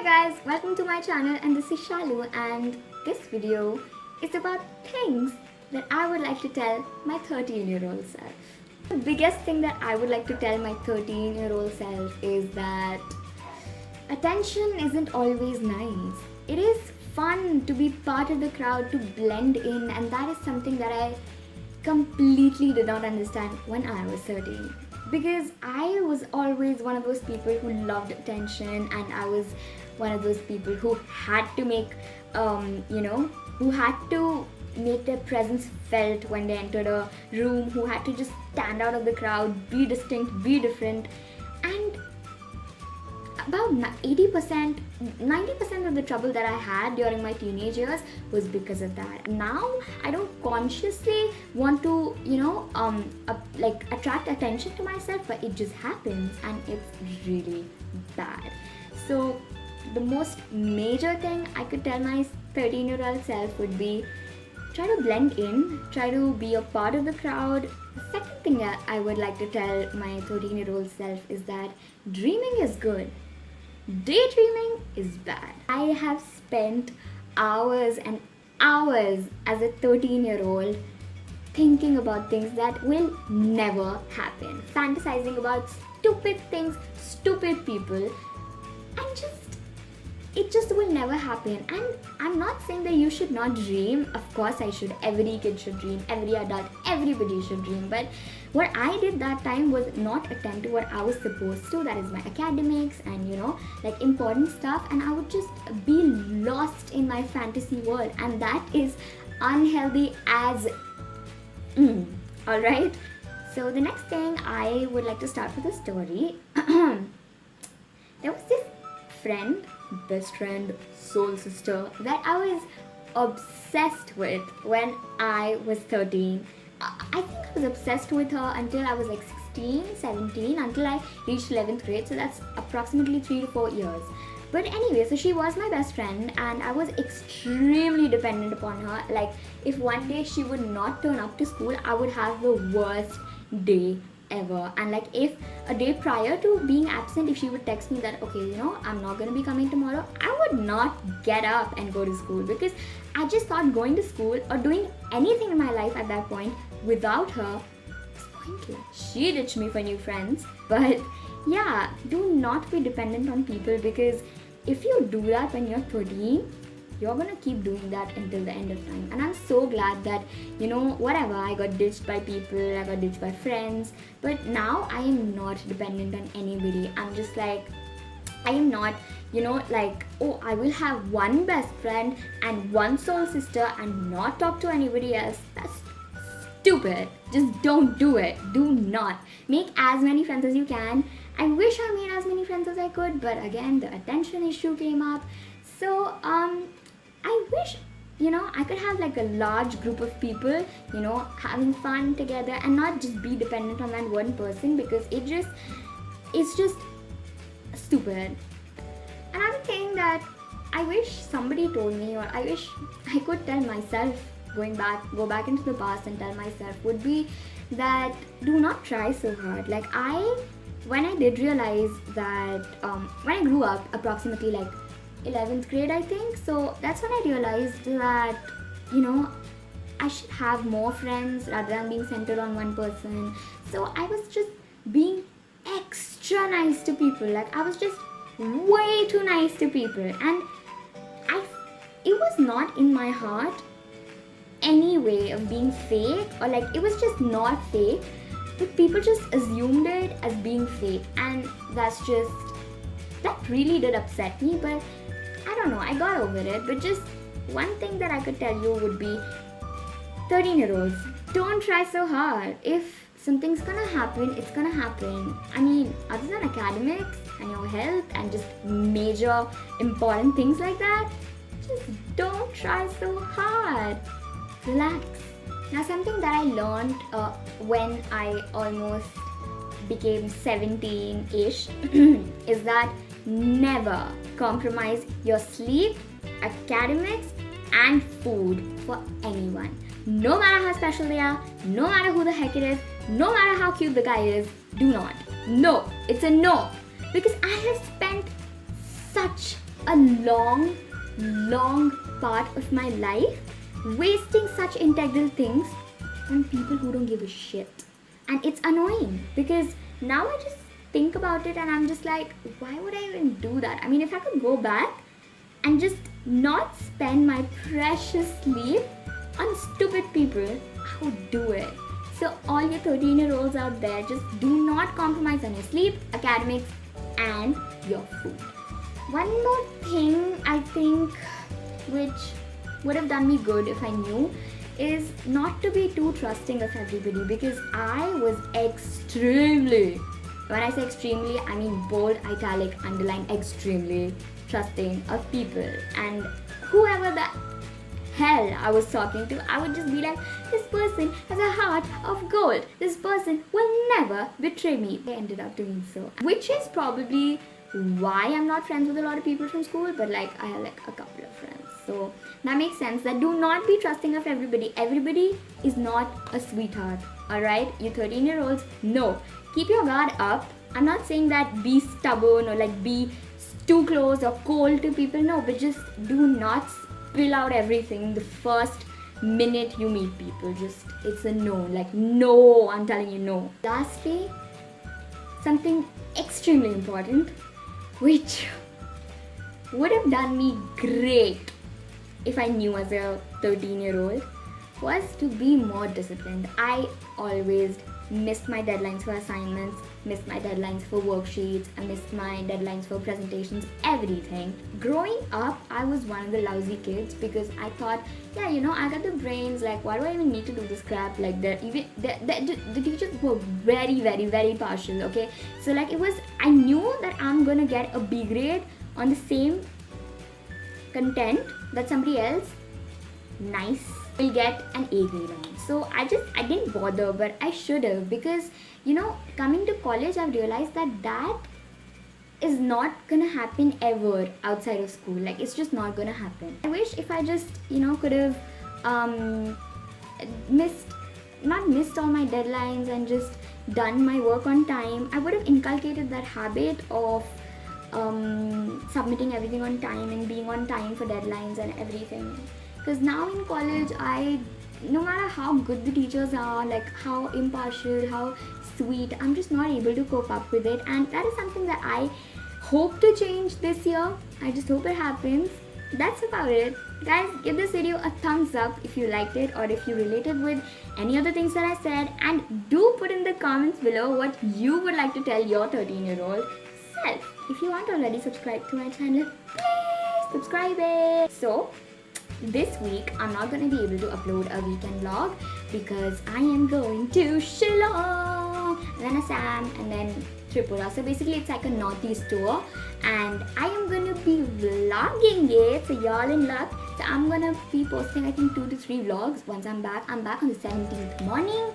guys, welcome to my channel, and this is Shalu, and this video is about things that I would like to tell my 13-year-old self. The biggest thing that I would like to tell my 13-year-old self is that attention isn't always nice. It is fun to be part of the crowd, to blend in, and that is something that I completely did not understand when I was 13. Because I was always one of those people who loved attention, and I was one of those people who had to make, who had to make their presence felt when they entered a room, who had to just stand out of the crowd, be distinct, be different. And about 80%, 90% of the trouble that I had during my teenage years was because of that. Now, I don't consciously want to, attract attention to myself, but it just happens and it's really bad. So, the most major thing I could tell my 13-year-old self would be try to blend in, try to be a part of the crowd. The second thing that I would like to tell my 13-year-old self is that dreaming is good. Daydreaming is bad. I have spent hours and hours as a 13-year-old thinking about things that will never happen, fantasizing about stupid things, stupid people, and it just will never happen. And I'm not saying that you should not dream. Of course I should. Every kid should dream. Every adult, everybody should dream. But what I did that time was not attend to what I was supposed to. That is my academics and important stuff. And I would just be lost in my fantasy world. And that is unhealthy as... Alright? So the next thing, I would like to start with a story. There was this friend, best friend, soul sister that I was obsessed with when I was 13. I think I was obsessed with her until I was like 16, 17, until I reached 11th grade. So that's approximately 3 to 4 years. But anyway, so she was my best friend and I was extremely dependent upon her. Like, if one day she would not turn up to school, I would have the worst day ever. And like, if a day prior to being absent, if she would text me that, okay, I'm not going to be coming tomorrow, I would not get up and go to school, because I just thought going to school or doing anything in my life at that point without her was pointless. She ditched me for new friends. But yeah, do not be dependent on people, because if you do that when you're 13, you're gonna keep doing that until the end of time. And I'm so glad that, whatever, I got ditched by people, I got ditched by friends, but now I am not dependent on anybody. I'm just like, I am not, oh, I will have one best friend and one soul sister and not talk to anybody else. That's stupid. Just don't do it. Do not. Make as many friends as you can. I wish I made as many friends as I could, but again, the attention issue came up. So, I wish, I could have like a large group of people, having fun together and not just be dependent on that one person, because it's just stupid. Another thing that I wish somebody told me, or I wish I could tell myself, go back into the past and tell myself, would be that do not try so hard. Like, when I did realize that, when I grew up, approximately like 11th grade, I think, so that's when I realized that, I should have more friends rather than being centered on one person. So I was just being extra nice to people. Like, I was just way too nice to people, and it was not in my heart any way of being fake, or like, it was just not fake, but people just assumed it as being fake, and that really did upset me. But I don't know, I got over it. But just one thing that I could tell you would be, 13-year-olds, don't try so hard. If something's gonna happen, it's gonna happen. I mean, other than academics and your health and just major important things like that, just don't try so hard. Relax. Now, something that I learned when I almost became 17-ish is that never compromise your sleep, academics, and food for anyone. No matter how special they are, no matter who the heck it is, no matter how cute the guy is, do not. No, it's a no. Because I have spent such a long part of my life wasting such integral things on people who don't give a shit. And it's annoying because now I just think about it and I'm just like, why would I even do that? I mean, if I could go back and just not spend my precious sleep on stupid people, I would do it. So all your 13-year-olds out there, just do not compromise on your sleep, academics, and your food. One more thing I think which would have done me good if I knew is not to be too trusting of everybody, because I was extremely, when I say extremely, I mean bold, italic, underline, extremely trusting of people. And whoever the hell I was talking to, I would just be like, this person has a heart of gold. This person will never betray me. They ended up doing so. Which is probably why I'm not friends with a lot of people from school, but like I have like a couple of friends. So that makes sense, that do not be trusting of everybody. Everybody is not a sweetheart, alright? You 13-year-olds, no. Keep your guard up. I'm not saying that be stubborn or like be too close or cold to people, no, but just do not spill out everything the first minute you meet people. Just, it's a no, like no, I'm telling you no. Lastly, something extremely important, which would have done me great if I knew as a 13-year-old, was to be more disciplined. I always missed my deadlines for assignments, missed my deadlines for worksheets, I missed my deadlines for presentations, everything. Growing up, I was one of the lousy kids because I thought, yeah, you know, I got the brains, like why do I even need to do this crap? Like the teachers were very partial, okay? So like it was, I knew that I'm gonna get a B grade on the same content that somebody else will get an A grade on. So I didn't bother, but I should have, because you know, coming to college I've realized that is not gonna happen ever outside of school. Like it's just not gonna happen. I wish if I just, you know, could have not missed all my deadlines and just done my work on time. I would have inculcated that habit of submitting everything on time and being on time for deadlines and everything. Because now in college, no matter how good the teachers are, like how impartial, how sweet, I'm just not able to cope up with it. And that is something that I hope to change this year. I just hope it happens. That's about it. Guys, give this video a thumbs up if you liked it or if you related with any of the things that I said. And do put in the comments below what you would like to tell your 13-year-old self. If you aren't already subscribed to my channel, please subscribe it. So, this week I'm not going to be able to upload a weekend vlog because I am going to Shalu, and then Assam, and then Tripura. So basically it's like a northeast tour, and I am going to be vlogging it, so y'all in luck. So I'm going to be posting I think 2 to 3 vlogs once I'm back. I'm back on the 17th morning,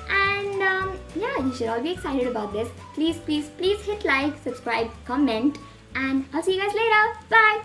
and yeah, you should all be excited about this. Please hit like, subscribe, comment, and I'll see you guys later. Bye!